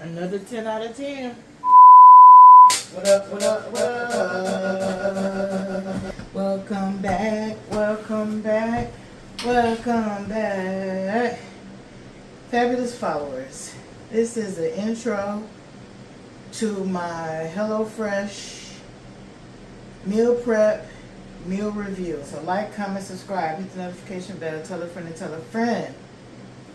Another 10 out of 10. What up, what up, what up? Welcome back, welcome back, welcome back. Fabulous followers. This is the intro to my HelloFresh meal prep, meal review. So like, comment, subscribe, hit the notification bell, tell a friend and tell a friend.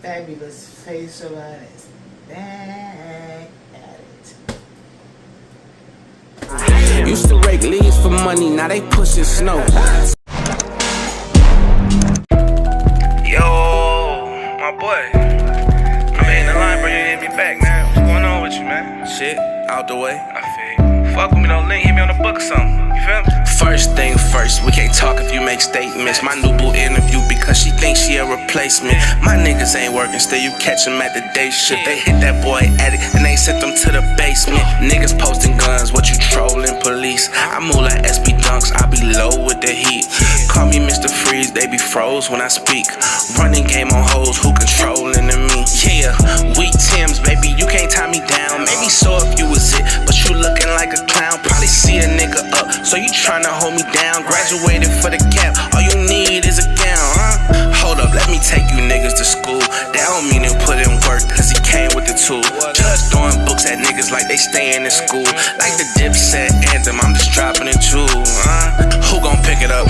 Fabulous facial line is back at it. Used to rake leaves for money, now they pushing snow. Yo, my boy. I mean, the line, bro, you hit me back, man. What's going on with you, man? Shit, out the way. I feel you. Fuck with me, don't link, hit me on the book or something. You feel me? First thing first, we can't talk if you make statements. My new boo interview because she thinks she a replacement. My niggas ain't working, still you catch them at the day shift. They hit that boy at it and they sent them to the basement. Niggas posting guns, what you trolling police? I move like SB Dunks, I be low with the heat. Call me Mr. Freeze, they be froze when I speak. Running game on hoes, who controlling to me? Yeah, we Tims, baby, you can't tie me down. Maybe so if you was it, but you looking like a clown. Probably see a nigga up, so you tryna hold me down. Graduated for the gap, all you need is a gown, huh? Hold up, let me take you niggas to school. That don't mean to put in work, cause he came with the tool. Just throwing books at niggas like they staying in school. Like the Dipset anthem, I'm just dropping it too, huh? Who gon' pick it up?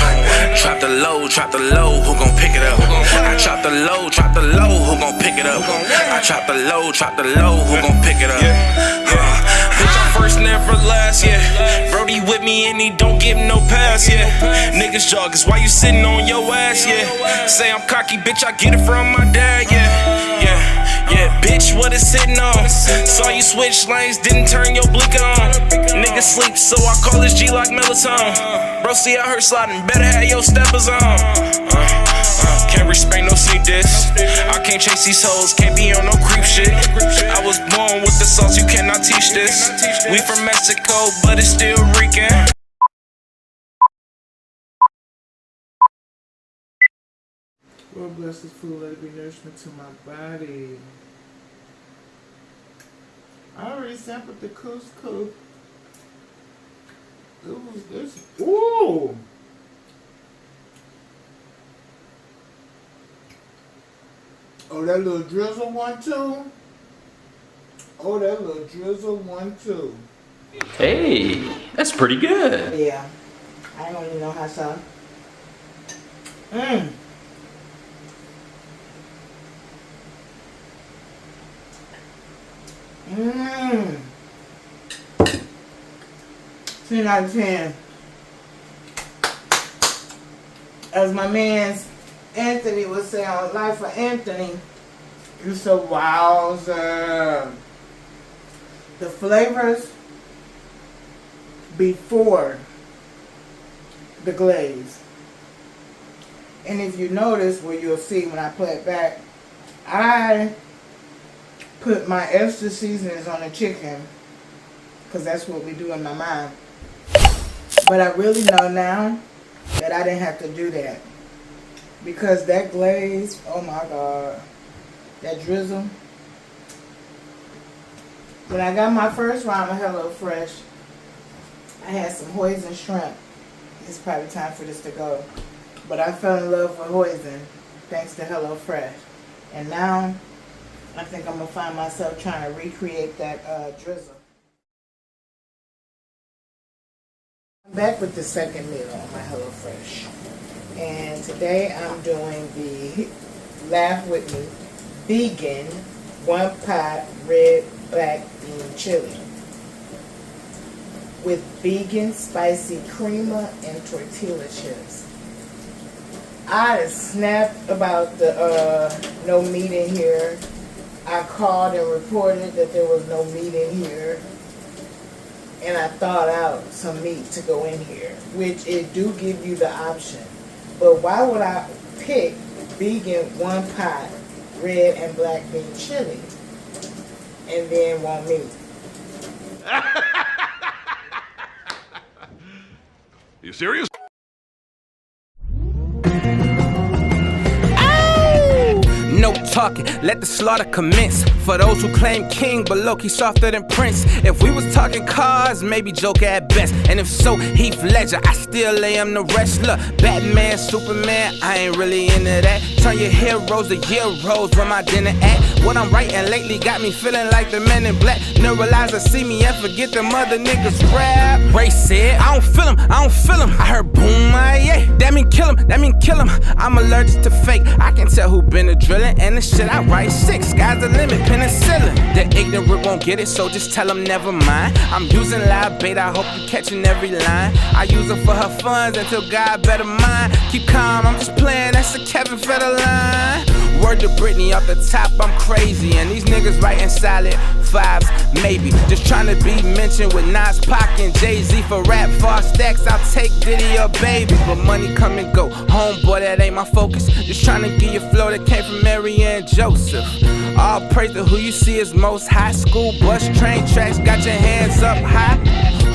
Drop the low, who gon' pick it up? I drop the low, who gon' pick it up? I drop the low, who gon' pick it up? Bitch, I'm first, never last, yeah. Brody with me and he don't give no pass, yeah. Niggas joggers, why you sitting on your ass, yeah. Say I'm cocky, bitch, I get it from my dad, yeah. Yeah, bitch, what it's sitting on? Saw you switch lanes, didn't turn your blinker on. Niggas sleep, so I call this G like melatonin. Bro, see I heard sliding, better have your steppers on. Can't respect no see this. I can't chase these hoes, can't be on no creep shit. I was born with the sauce, you cannot teach this. We from Mexico, but it's still reeking. Lord bless this food, let it be nourishment to my body. I already sampled the couscous. It was this. Ooh! Oh, that little drizzle one too? Oh, that little drizzle one too. Hey, that's pretty good. Yeah. I don't even know how so. Mmm. Mmm. 10 out of 10. As my man's Anthony would say on Life of Anthony, it's a wowzer. The flavors before the glaze. And if you notice, well, you'll see when I play it back, I put my extra seasonings on the chicken because that's what we do in my mind. But I really know now that I didn't have to do that because that glaze, oh my God, that drizzle. When I got my first round of HelloFresh, I had some hoisin shrimp. It's probably time for this to go. But I fell in love with hoisin thanks to HelloFresh. And now I think I'm going to find myself trying to recreate that drizzle. I'm back with the second meal on my HelloFresh. And today I'm doing the, laugh with me, vegan one pot red black bean chili with vegan spicy creamer and tortilla chips. I snapped about the no meat in here. I called and reported that there was no meat in here. And I thought out some meat to go in here, which it do give you the option. But why would I pick vegan one pot red and black bean chili and then want meat? You serious? No talking, let the slaughter commence. For those who claim king, but low-key softer than Prince. If we was talking cars, maybe Joker at best. And if so, Heath Ledger, I still lay him the wrestler. Batman, Superman, I ain't really into that. Turn your heroes to heroes where my dinner at. What I'm writing lately got me feeling like the Men in Black. Neuralizer see me and forget them other niggas rap. Ray said, I don't feel him, I don't feel him. I heard boom, yeah, that mean kill him, that mean kill him. I'm allergic to fake, I can tell who been a drilling. And the shit I write sick, sky's the limit, penicillin. The ignorant won't get it, so just tell them never mind. I'm using live bait, I hope you catching every line. I use her for her funds until God better mine. Keep calm, I'm just playing, that's the Kevin Federline. Word to Britney off the top, I'm crazy. And these niggas writing solid fives, maybe. Just trying to be mentioned with Nas, Pac, and Jay-Z for rap. Far stacks, I'll take Diddy or baby. But money come and go, homeboy, that ain't my focus. Just trying to get your flow that came from Mary and Joseph. All praise to who you see is most high. School, bus, train tracks, got your hands up high.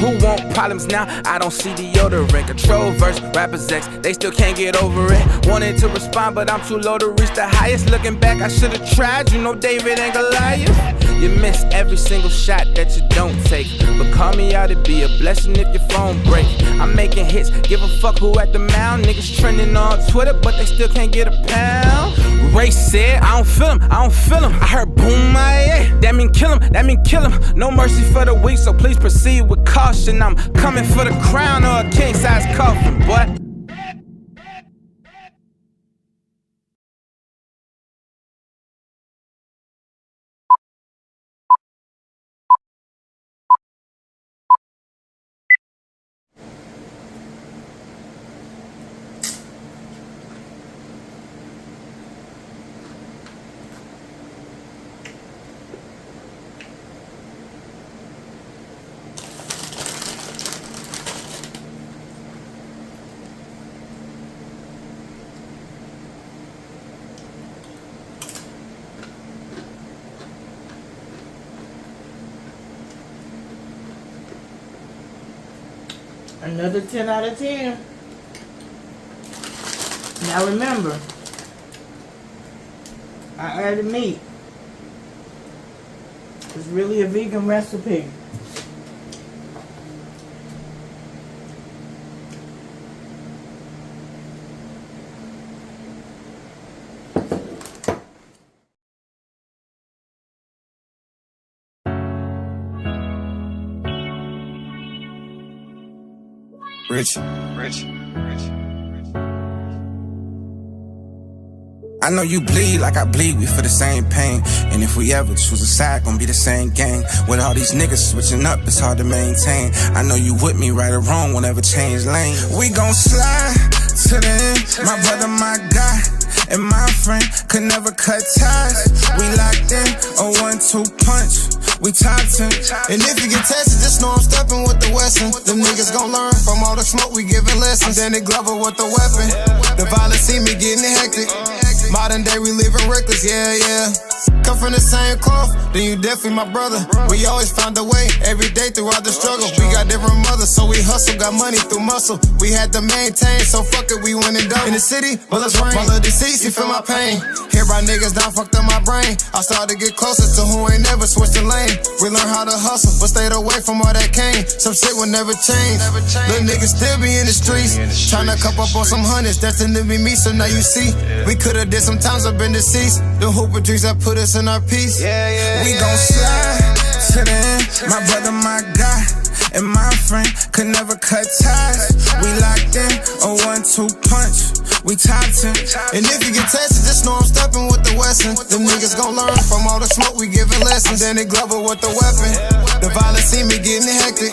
Who want problems now? I don't see deodorant. Control verse, rappers X, they still can't get over it. Wanted to respond, but I'm too low to reach the highest. Looking back, I should've tried. You know David and Goliath. You miss every single shot that you don't take. But call me out, it'd be a blessing if your phone break. I'm making hits, give a fuck who at the mound. Niggas trending on Twitter, but they still can't get a pound. Ray said, I don't feel him, I don't feel him. I heard boom, yeah, that mean kill him, that mean kill him. No mercy for the weak, so please proceed with caution. I'm coming for the crown or a king-size coffin, boy. Another 10 out of 10. Now remember, I added meat. It's really a vegan recipe. Rich. I know you bleed like I bleed, we feel the same pain. And if we ever choose a side, gon' be the same gang. With all these niggas switching up, it's hard to maintain. I know you with me, right or wrong, won't ever change lane. We gon' slide to the end, my brother, my guy. And my friend could never cut ties. We locked in, a 1-2 punch. We top 10. And if you get tested, just know I'm stepping with the Wesson. Them niggas gon' learn from all the smoke we giving lessons. I'm Danny Glover with the weapon. The violence see me getting hectic. Modern day we living reckless, yeah. Come from the same cloth, then you definitely my brother. We always found a way, every day throughout the struggle. We got different mothers, so we hustle, got money through muscle. We had to maintain, so fuck it, we went and done. In the city, well it's rain. My little deceased, you feel my pain. Hear about niggas down, fucked up my brain. I started to get closer to who ain't never switched the lane. We learned how to hustle, but stayed away from all that cane. Some shit will never change. Little niggas still be in the streets, tryna cup up on some hundreds, destined to be me, so now you see. We could've did some times, I've been deceased. The hooper dreams that put us in our peace. We gon' slide to the end, my brother, my guy. And my friend could never cut ties. We locked in, a 1-2 punch. We top 10. And if you get tested, just know I'm stepping with the Wesson. Them niggas gon' learn from all the smoke we giving lessons. Danny Glover with the weapon. The violence see me getting hectic.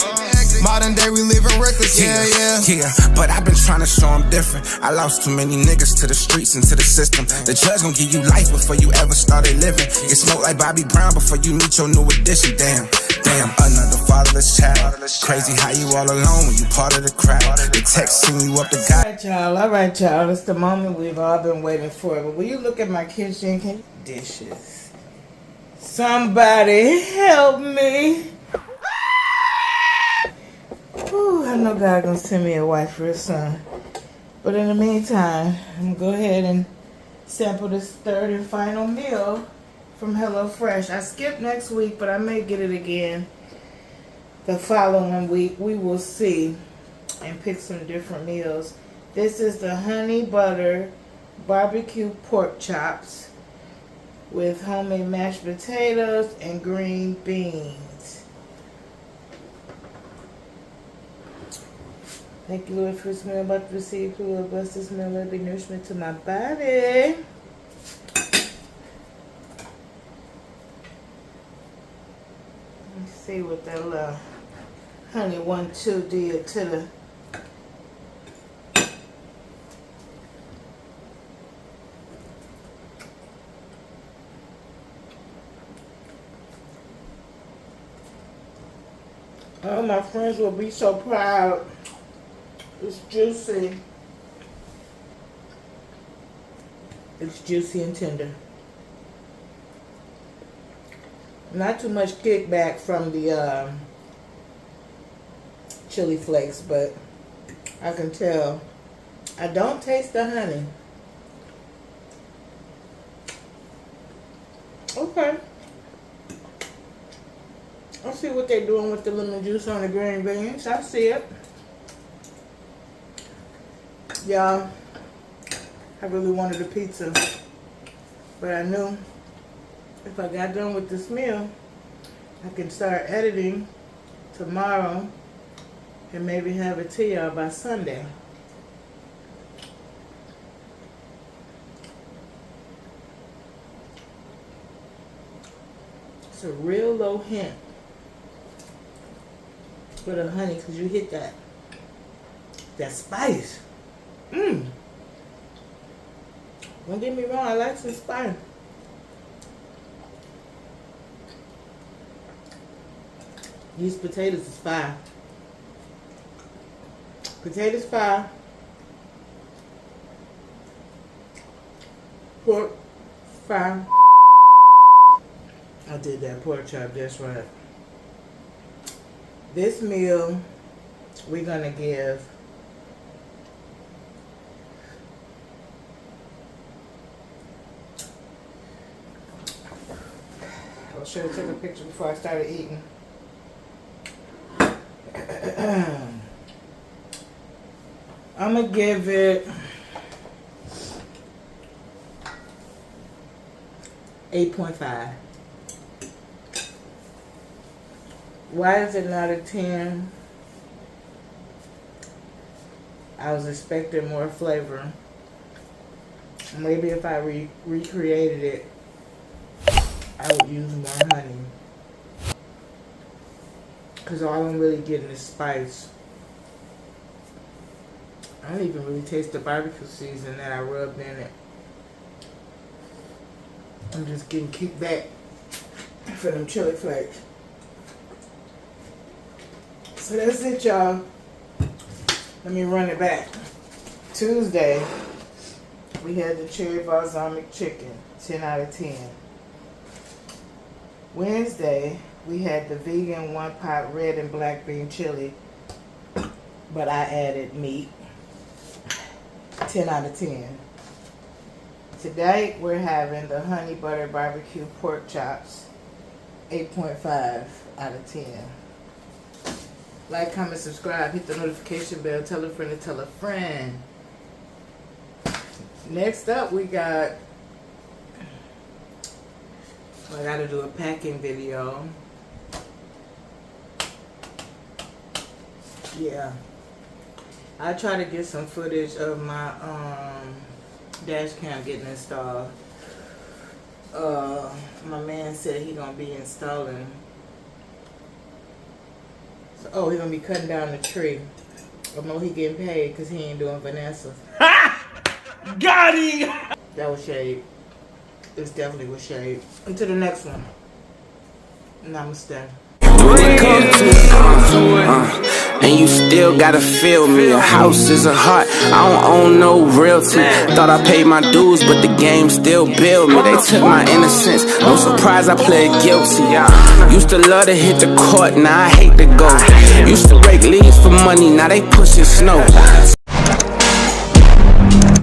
Modern day we living reckless, yeah. But I've been trying to show them different. I lost too many niggas to the streets and to the system. The judge gon' give you life before you ever started living. Get smoked like Bobby Brown before you meet your new addition. Damn, another fatherless child. Crazy how you all alone when you part of the crowd. The text send you up the guy. All right, y'all. It's the moment we've all been waiting for. But will you look at my kitchen? Dishes. Somebody help me. Ooh, I know God gonna send me a wife or a son. But in the meantime, I'm gonna go ahead and sample this third and final meal from HelloFresh. I skipped next week, but I may get it again the following week. We will see and pick some different meals. This is the honey butter barbecue pork chops with homemade mashed potatoes and green beans. Thank you, Lord, for this meal I'm about to receive. Please bless this meal, let it be nourishment to my body. Let's see what that little honey 1-2 did to the oh, my friends will be so proud. It's juicy. It's juicy and tender. Not too much kickback from the chili flakes, but I can tell. I don't taste the honey. Okay. I see what they're doing with the lemon juice on the green beans. I see it. Y'all, I really wanted a pizza, but I knew if I got done with this meal, I can start editing tomorrow and maybe have it to y'all by Sunday. It's a real low hint for the honey, because you hit that spice. Don't get me wrong, I like some spice. These potatoes is fire. Potatoes fire. Pork fire. I did that pork chop, that's right. This meal, we're gonna give I should have took a picture before I started eating. I'm gonna give it 8.5. Why is it not a 10? I was expecting more flavor. Maybe if I recreated it, I would use more honey. Because all I'm really getting is spice. I don't even really taste the barbecue seasoning that I rubbed in it. I'm just getting kicked back for them chili flakes. So that's it, y'all. Let me run it back. Tuesday, we had the cherry balsamic chicken, 10 out of 10. Wednesday, we had the vegan one-pot red and black bean chili, but I added meat, 10 out of 10. Today, we're having the honey butter barbecue pork chops, 8.5 out of 10. Like, comment, subscribe, hit the notification bell, tell a friend to tell a friend. Next up, we got, I gotta do a packing video. Yeah. I try to get some footage of my dash cam getting installed. My man said he gonna be installing. So, oh, he gonna be cutting down the tree. I know he getting paid because he ain't doing Vanessa. Got him! That was shade. This definitely was shade. Until the next one. Namaste. And you still gotta feel me. A house is a heart, I don't own no realty. Thought I paid my dues, but the game still billed me. They took my innocence, no surprise I pled guilty. Used to love to hit the court, now I hate to go. Used to rake leaves for money, now they pushing snow.